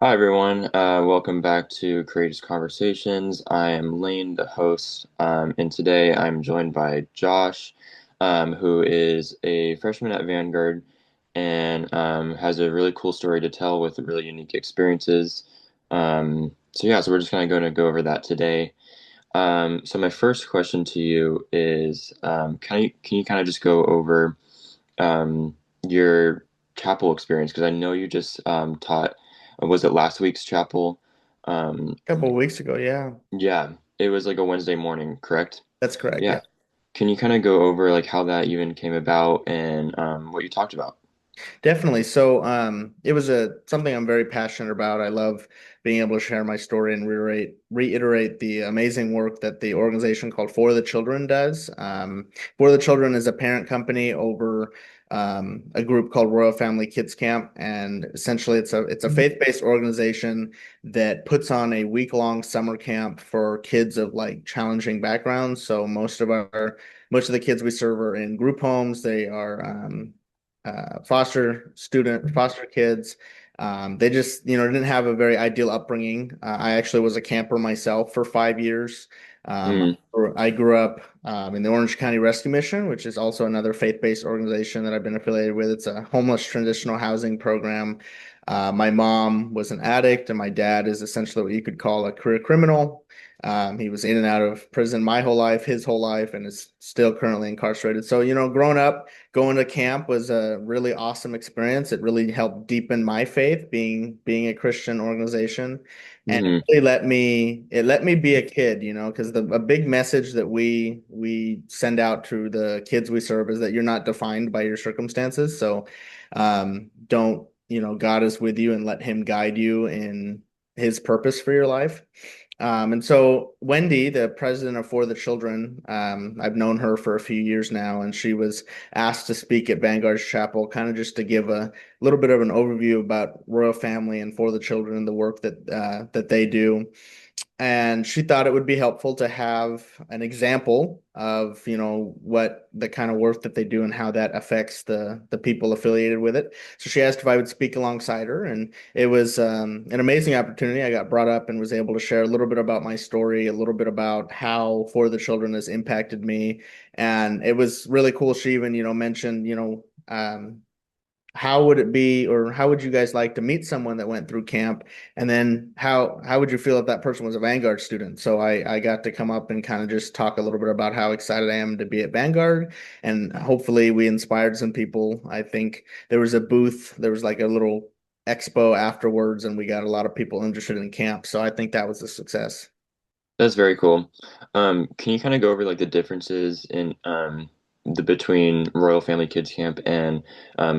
Hi, everyone. Welcome back to Courageous Conversations. I am Lane, the host, and today I'm joined by Josh, who is a freshman at Vanguard and has a really cool story to tell with really unique experiences. So we're just kind of going to go over that today. So my first question to you is, can you kind of just go over your chapel experience? Because I know you just taught, was it last week's chapel? Um, A couple of weeks ago, yeah, yeah, it was like a Wednesday morning, correct? that's correct. Yeah, Yeah. Can you kind of go over like how that even came about and what you talked about? definitely. So, it was something I'm very passionate about. I love being able to share my story and reiterate the amazing work that the organization called For the Children does. For the Children is a parent company over a group called Royal Family Kids Camp, and essentially it's a faith-based organization that puts on a week-long summer camp for kids of like challenging backgrounds. So most of the kids we serve are in group homes. They are foster kids. They just, didn't have a very ideal upbringing. I actually was a camper myself for 5 years. Mm, I grew up in the Orange County Rescue Mission, which is also another faith-based organization that I've been affiliated with. It's a homeless transitional housing program. My mom was an addict, and my dad is essentially what you could call a career criminal. He was in and out of prison my whole life, his whole life, and is still currently incarcerated. So, growing up, going to camp was a really awesome experience. It really helped deepen my faith, being a Christian organization, and it hmm really let me be a kid, because the a big message that we send out to the kids we serve is that you're not defined by your circumstances. So, don't God is with you and let Him guide you in His purpose for your life. And so Wendy, the president of For the Children, I've known her for a few years now, and she was asked to speak at Vanguard's Chapel, kind of just to give a little bit of an overview about Royal Family and For the Children and the work that they do. And she thought it would be helpful to have an example of, what the kind of work that they do and how that affects the people affiliated with it. So she asked if I would speak alongside her, and it was an amazing opportunity. I got brought up and was able to share a little bit about my story, a little bit about how For the Children has impacted me, and it was really cool. She even, mentioned, how would it be, or how would you guys like to meet someone that went through camp? And then how would you feel if that person was a Vanguard student? So I got to come up and kind of just talk a little bit about how excited I am to be at Vanguard, and hopefully we inspired some people. I think there was a booth, there was like a little expo afterwards, and we got a lot of people interested in camp. So I think that was a success. That's very cool. Can you kind of go over like the differences in the between Royal Family Kids Camp and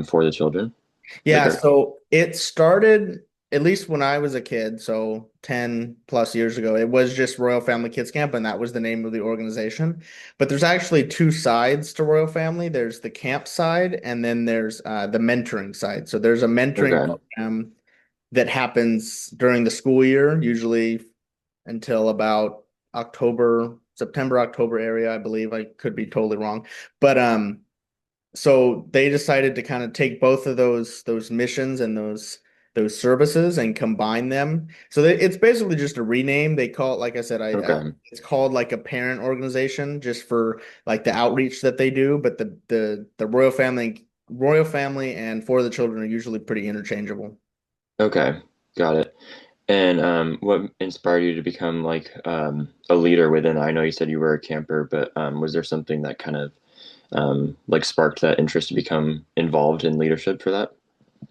For the Children? Like, Yeah, so it started at least when I was a kid, so 10 plus years ago. It was just Royal Family Kids Camp, and that was the name of the organization. But there's actually two sides to Royal Family. There's the camp side, and then there's the mentoring side. So there's a mentoring okay, program that happens during the school year, usually until about September, October area, I believe. I could be totally wrong. But so they decided to kind of take both of those missions and those services and combine them. So it's basically just a rename. They call it, like I said, okay, it's called like a parent organization just for like the outreach that they do. But the Royal Family and For the Children are usually pretty interchangeable. okay, got it. And what inspired you to become like a leader within? I know you said you were a camper, but was there something that kind of like sparked that interest to become involved in leadership for that?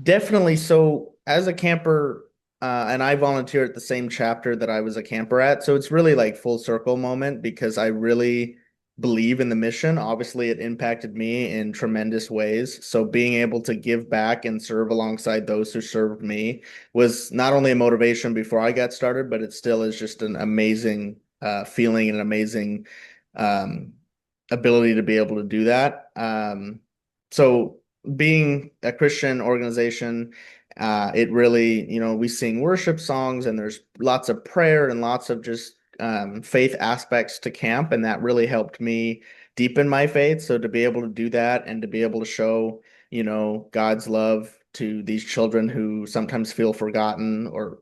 Definitely. So as a camper, and I volunteer at the same chapter that I was a camper at. So it's really like full circle moment because I really believe in the mission. Obviously, it impacted me in tremendous ways. So being able to give back and serve alongside those who served me was not only a motivation before I got started, but it still is just an amazing feeling and an amazing um, ability to be able to do that. So being a Christian organization, it really, we sing worship songs and there's lots of prayer and lots of just faith aspects to camp. And that really helped me deepen my faith. So to be able to do that and to be able to show, God's love to these children who sometimes feel forgotten or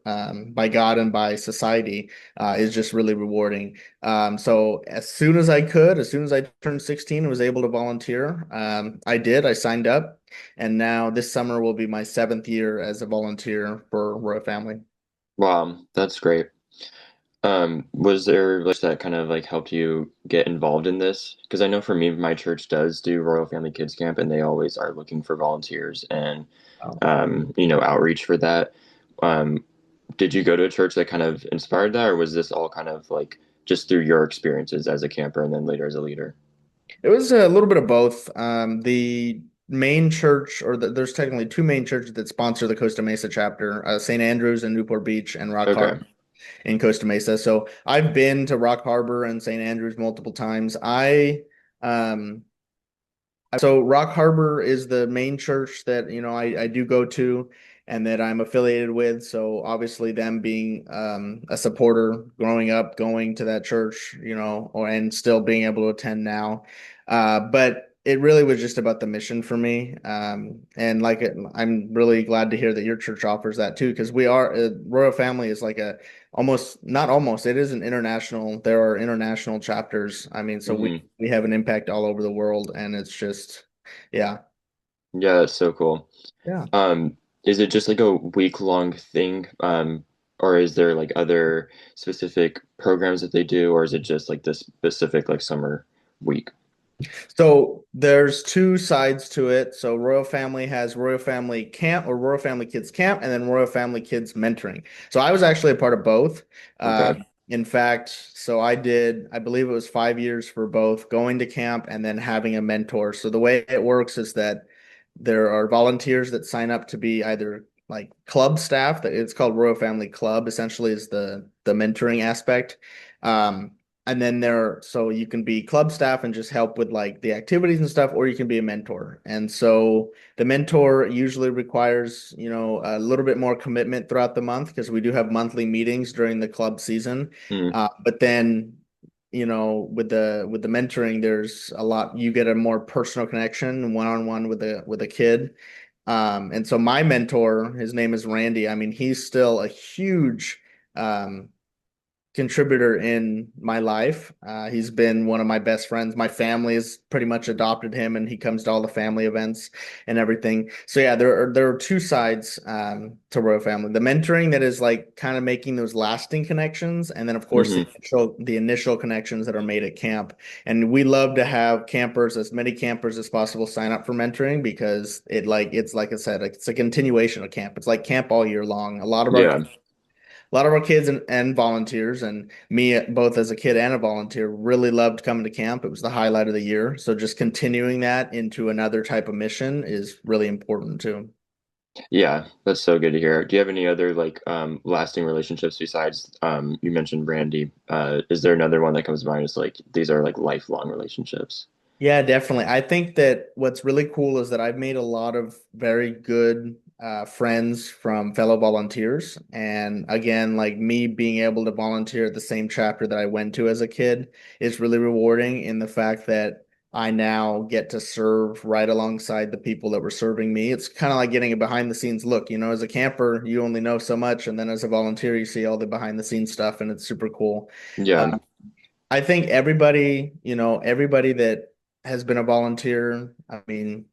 by God and by society is just really rewarding. So as soon as I could, as soon as I turned 16 and was able to volunteer, I did. I signed up, and now this summer will be my seventh year as a volunteer for Royal Family. Wow, that's great. Was there like that kind of like helped you get involved in this? Because I know for me, my church does do Royal Family Kids Camp, and they always are looking for volunteers and outreach for that. Um, did you go to a church that kind of inspired that, or was this all kind of like just through your experiences as a camper and then later as a leader? It was a little bit of both. The main church, there's technically two main churches that sponsor the Costa Mesa chapter, St. Andrews in Newport Beach and Rock Harbor Okay. in Costa Mesa. So I've been to Rock Harbor and St. Andrews multiple times. Um, so Rock Harbor is the main church that, I do go to and that I'm affiliated with. So obviously them being a supporter growing up, going to that church, and still being able to attend now. But it really was just about the mission for me. And I'm really glad to hear that your church offers that too, because Royal Family is like not almost, it is an international, there are international chapters. I mean, so Hmm. we have an impact all over the world, and it's just, yeah. Yeah, that's so cool. Yeah. Um, is it just like a week-long thing, or is there like other specific programs that they do, or is it just like this specific like summer week? So there's two sides to it. So Royal Family has Royal Family Camp or Royal Family Kids Camp, and then Royal Family Kids Mentoring. So I was actually a part of both. Okay. In fact, so I believe it was 5 years for both going to camp and then having a mentor. So the way it works is that there are volunteers that sign up to be either like club staff, that it's called Royal Family Club, essentially is the mentoring aspect. Um, and then so you can be club staff and just help with like the activities and stuff, or you can be a mentor. And so the mentor usually requires, a little bit more commitment throughout the month because we do have monthly meetings during the club season. Hmm. But then, with the mentoring, there's a lot, you get a more personal connection one-on-one with a kid. And so my mentor, his name is Randy. I mean, he's still a huge um contributor in my life. He's been one of my best friends. My family has pretty much adopted him, and he comes to all the family events and everything. So yeah, there are two sides to Royal Family. The mentoring that is like kind of making those lasting connections, and then of course Hmm. the initial connections that are made at camp. And we love to have campers, as many campers as possible, sign up for mentoring because it's like I said, it's a continuation of camp. It's like camp all year long. Yeah. A lot of our kids and volunteers, and me both as a kid and a volunteer, really loved coming to camp. It was the highlight of the year. So just continuing that into another type of mission is really important too. Yeah, that's so good to hear. Do you have any other like lasting relationships besides you mentioned Randy? Is there another one that comes to mind? It's like these are like lifelong relationships. Yeah, definitely. I think that what's really cool is that I've made a lot of very good friends from fellow volunteers. And again, like me being able to volunteer at the same chapter that I went to as a kid is really rewarding in the fact that I now get to serve right alongside the people that were serving me. It's kind of like getting a behind the scenes look. As a camper, you only know so much. And then as a volunteer, you see all the behind the scenes stuff, and it's super cool. Yeah. Uh, I think everybody that has been a volunteer, I mean,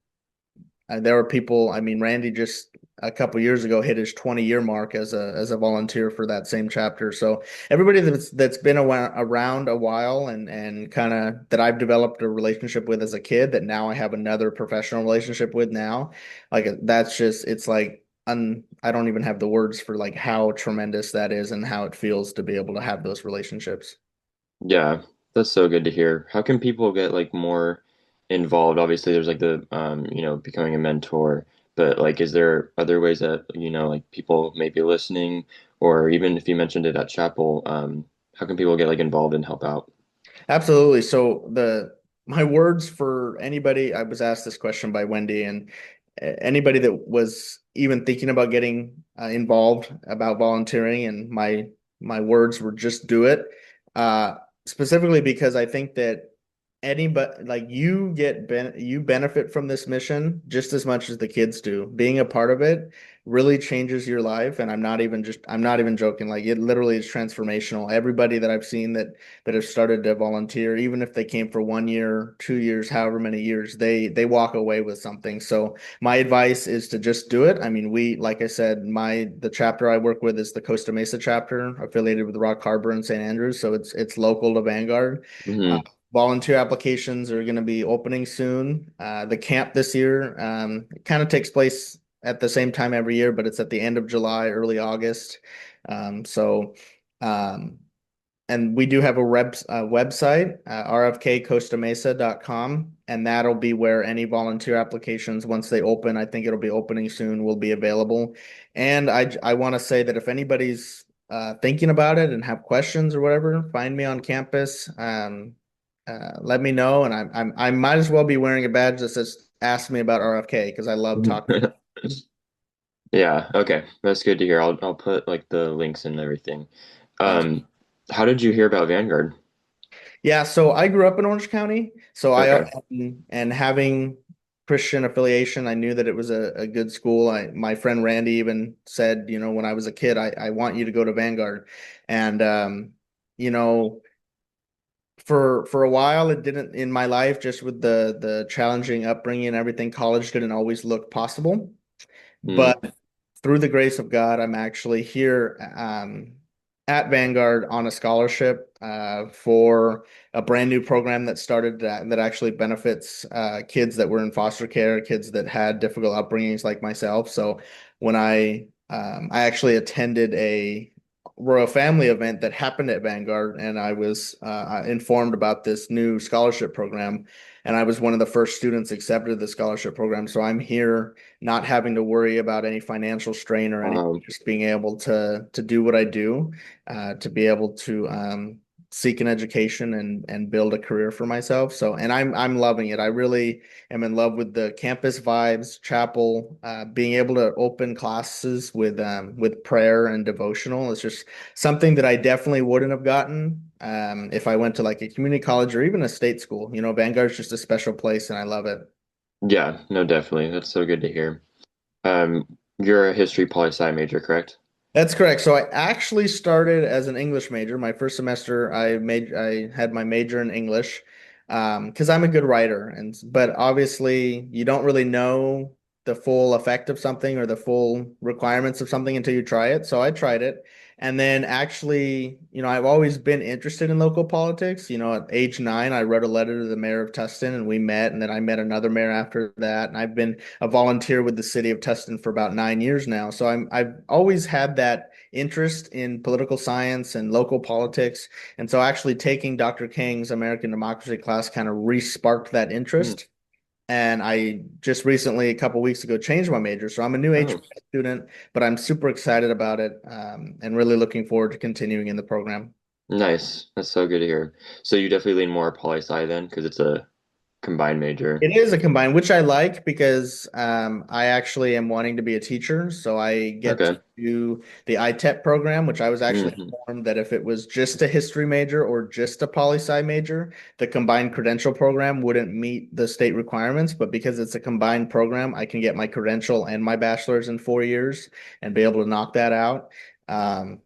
there are people, I mean, Randy just a couple years ago hit his 20-year mark as a volunteer for that same chapter. So everybody that's been around a while and kind of that I've developed a relationship with as a kid that now I have another professional relationship with now, like that's just it's like I don't even have the words for like how tremendous that is and how it feels to be able to have those relationships. Yeah, that's so good to hear. How can people get like more involved? Obviously, there's like the becoming a mentor, but like, is there other ways that like people may be listening, or even if you mentioned it at chapel, how can people get like involved and help out? Absolutely. So the my words for anybody, I was asked this question by Wendy, and anybody that was even thinking about getting involved about volunteering, and my words were just do it. Uh, Specifically because I think that anybody like you benefit from this mission just as much as the kids do. Being a part of it really changes your life, and I'm not even joking. Like it literally is transformational. Everybody that I've seen that have started to volunteer, even if they came for 1 year, 2 years, however many years, they walk away with something. So my advice is to just do it. I mean, like I said, the chapter I work with is the Costa Mesa chapter, affiliated with Rock Harbor and St. Andrews, so it's local to Vanguard. Hmm. Volunteer applications are going to be opening soon. The camp this year kind of takes place at the same time every year, but it's at the end of July, early August. So, um, and we do have a website, rfkcostamesa.com, and that'll be where any volunteer applications, once they open, I think it'll be opening soon, will be available. And I want to say that if anybody's thinking about it and have questions or whatever, find me on campus. Let me know, and I might as well be wearing a badge that says "Ask me about RFK" because I love talking. Yeah, okay. That's good to hear. I'll put like the links and everything. Sounds Um, how did you hear about Vanguard? Yeah, so I grew up in Orange County, so Okay. and having Christian affiliation, I knew that it was a good school. My friend Randy even said, when I was a kid, I want you to go to Vanguard, and you know, for a while it didn't in my life, just with the challenging upbringing and everything. College didn't always look possible, Mm. but through the grace of God, I'm actually here at Vanguard on a scholarship for a brand new program that started that actually benefits kids that were in foster care, kids that had difficult upbringings like myself. So when I actually attended a Royal Family event that happened at Vanguard, and I was informed about this new scholarship program, and I was one of the first students accepted to the scholarship program. So I'm here not having to worry about any financial strain or anything, Um, just being able to do what I do, to be able to seek an education and build a career for myself. So, and I'm loving it. I really am in love with the campus vibes, chapel, being able to open classes with prayer and devotional. It's just something that I definitely wouldn't have gotten if I went to like a community college or even a state school. Vanguard's just a special place, and I love it. yeah, no, definitely. That's so good to hear. You're a history poli sci major, correct? That's correct. So I actually started as an English major. My first semester, I had my major in English, because I'm a good writer, but obviously you don't really know the full effect of something or the full requirements of something until you try it. So I tried it, and then actually, I've always been interested in local politics. At age 9, I wrote a letter to the mayor of Tustin, and we met, and then I met another mayor after that, and I've been a volunteer with the city of Tustin for about 9 years now. So I've always had that interest in political science and local politics. And so actually taking Dr. King's American Democracy class kind of re-sparked that Mm. interest. And I just recently, a couple weeks ago, changed my major. So I'm a new Oh, HBS student, but I'm super excited about it, and really looking forward to continuing in the program. nice. That's so good to hear. So you definitely lean more poli sci then, because it's a combined major. It is a combine, which I like because I actually am wanting to be a teacher. So I get to Okay. do the ITEP program, which I was actually Hmm. informed that if it was just a history major or just a poli sci major, the combined credential program wouldn't meet the state requirements. But because it's a combined program, I can get my credential and my bachelor's in 4 years and be able to knock that out.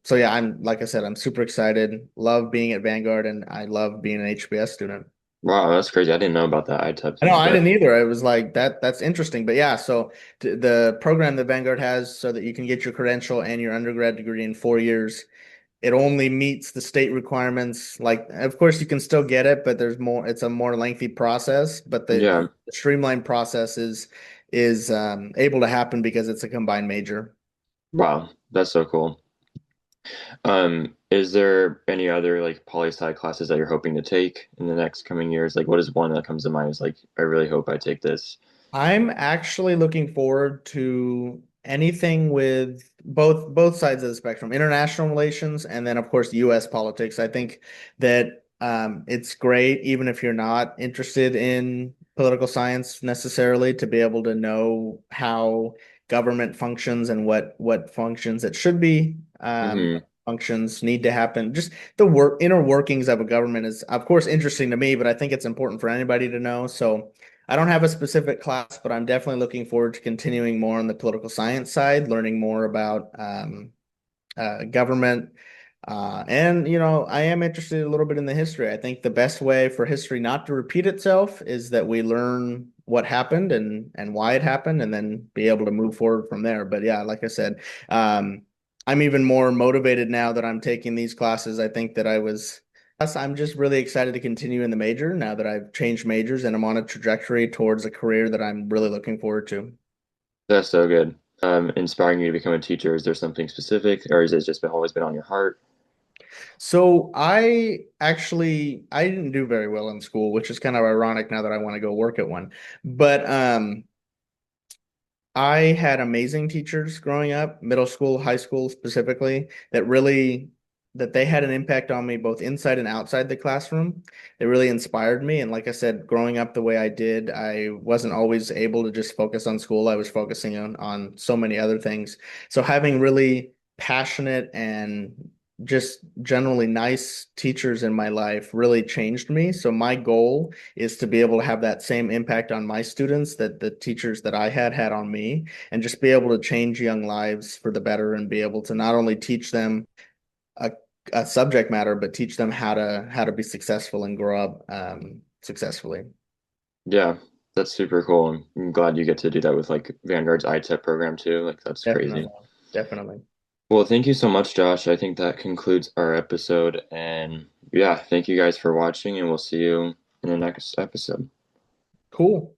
So yeah, like I said, I'm super excited. Love being at Vanguard, and I love being an HBS student. Wow, that's crazy. I didn't know about that ITEP I know thing, I but didn't either. It was like that's interesting. But yeah, so the program that Vanguard has so that you can get your credential and your undergrad degree in 4 years, it only meets the state requirements. Like, of course, you can still get it, but it's a more lengthy process. But the yeah. streamlined process is able to happen because it's a combined major. Wow, that's so cool. Is there any other like poli sci classes that you're hoping to take in the next coming years? Like, what is one that comes to mind? Is like, I really hope I take this. I'm actually looking forward to anything with both sides of the spectrum, international relations, and then of course US politics. I think that it's great, even if you're not interested in political science necessarily, to be able to know how government functions and what functions it should be. Hmm. functions need to happen. Just the inner workings of a government is, of course, interesting to me, but I think it's important for anybody to know. So I don't have a specific class, but I'm definitely looking forward to continuing more on the political science side, learning more about government. And, I am interested a little bit in the history. I think the best way for history not to repeat itself is that we learn what happened and why it happened, and then be able to move forward from there. But yeah, like I said, um, I'm even more motivated now that I'm taking these classes. I think that I'm just really excited to continue in the major now that I've changed majors and I'm on a trajectory towards a career that I'm really looking forward to. That's so good. Inspiring you to become a teacher. Is there something specific, or has it just always been on your heart? So I didn't do very well in school, which is kind of ironic now that I want to go work at one. But I had amazing teachers growing up, middle school, high school specifically, that they had an impact on me both inside and outside the classroom. They really inspired me. And like I said, growing up the way I did, I wasn't always able to just focus on school. I was focusing on so many other things. So having really passionate and just generally nice teachers in my life really changed me. So my goal is to be able to have that same impact on my students that the teachers that I had on me, and just be able to change young lives for the better and be able to not only teach them a, a subject matter, but teach them how to be successful and grow up successfully. Yeah, that's super cool. I'm glad you get to do that with like Vanguard's iTech program too. Like that's crazy. Definitely. Definitely. Well, thank you so much, Josh. I think that concludes our episode. And yeah, thank you guys for watching, and we'll see you in the next episode. Cool.